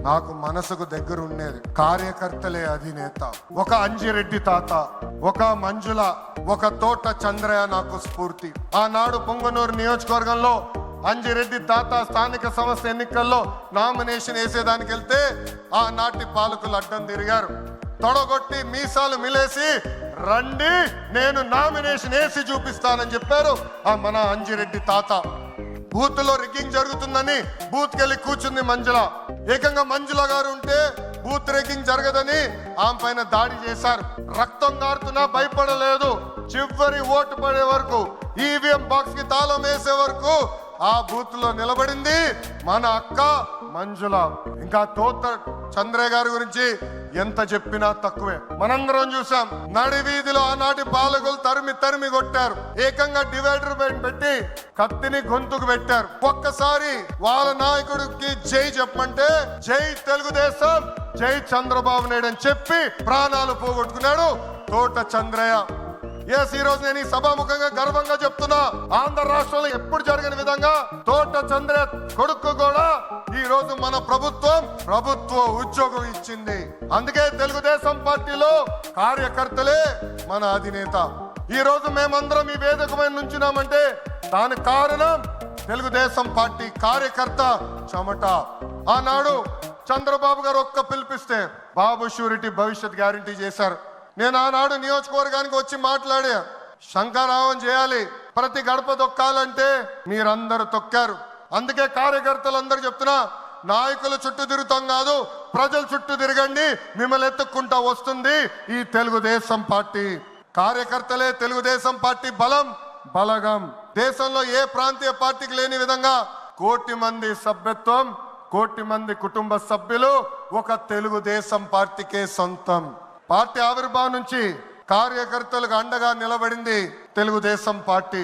నాకు మనసుకు దగ్గర ఉండేది కార్యకర్తలే అధినేత. ఒక అంజిరెడ్డి తాత, ఒక మంజుల, ఒక తోట చంద్రయ్య నాకు స్ఫూర్తి. ఆనాడు పొంగనూరు నియోజకవర్గంలో అంజిరెడ్డి తాత స్థానిక సంస్థ ఎన్నికల్లో నామినేషన్ వేసేదానికి వెళ్తే ఆనాటి పాలకులు అడ్డం తిరిగారు. తొడగొట్టి మీసాలు మిలేసి రండి నేను నామినేషన్ వేసి చూపిస్తానని చెప్పారు ఆ మన అంజిరెడ్డి తాత. బూత్ లో రిగ్గింగ్ జరుగుతుందని బూత్ కెళ్ళి కూర్చుంది మంజుల. ఏకంగా మంజుల గారు ఉంటే బూత్ రిగ్గింగ్ జరగదని ఆమె పైన దాడి చేశారు. రక్తం గారుతున్నా భయపడలేదు. చివరి ఓటు పడే వరకు, ఈవీఎం బాక్స్ కి తాళం వేసే వరకు ఆ బూత్ లో నిలబడింది మన అక్క మంజుల. ఇంకా తోట చంద్రయ్య గారి గురించి ఎంత చెప్పినా తక్కువే. మనందరం చూసాం, నడి వీధిలో ఆనాటి పాలకులు తరిమి తరిమి కొట్టారు. ఏకంగా డివైడర్ పెట్టి కత్తిని గొంతుకు పెట్టారు. ఒక్కసారి వాళ్ళ నాయకుడికి జై చెప్పమంటే జై తెలుగుదేశం, జై చంద్రబాబు నాయుడు అని చెప్పి ప్రాణాలు పోగొట్టుకున్నాడు తోట చంద్రయ్య. ఈ రోజు నేను ఈ సభాముఖంగా గర్వంగా చెప్తున్నా, ఆంధ్ర రాష్ట్రంలో ఎప్పుడు జరిగిన విధంగా తోట చంద్రయ్య కొడుకు కూడా ఈ రోజు మన ప్రభుత్వ ఉద్యోగం ఇచ్చింది. అందుకే తెలుగుదేశం పార్టీలో కార్యకర్తలే మన అధినేత. ఈ రోజు మేమందరం ఈ వేదిక మీద నుంచున్నామంటే దానికి కారణం తెలుగుదేశం పార్టీ కార్యకర్త చెమట. ఆనాడు చంద్రబాబు గారు ఒక్క పిలిపిస్తే బాబు షూరిటీ భవిష్యత్ గ్యారంటీ చేశారు. నేను ఆనాడు నియోజకవర్గానికి వచ్చి మాట్లాడా, శంఖారావం చేయాలి, ప్రతి గడప తొక్కాలంటే మీరందరూ తొక్కారు. అందుకే కార్యకర్తలందరూ చెప్తున్నా, నాయకుల చుట్టూ తిరుగుతాం కాదు, ప్రజల చుట్టూ తిరగండి, మిమ్మల్ని ఎత్తుక్కుంటా వస్తుంది ఈ తెలుగుదేశం పార్టీ. కార్యకర్తలే తెలుగుదేశం పార్టీ బలగం. దేశంలో ఏ ప్రాంతీయ పార్టీకి లేని విధంగా 1 కోటి మంది సభ్యత్వం, 1 కోటి మంది కుటుంబ సభ్యులు ఒక తెలుగుదేశం పార్టీకే సొంతం. పార్టీ ఆవిర్భావం నుంచి కార్యకర్తలకు అండగా నిలబడింది తెలుగుదేశం పార్టీ.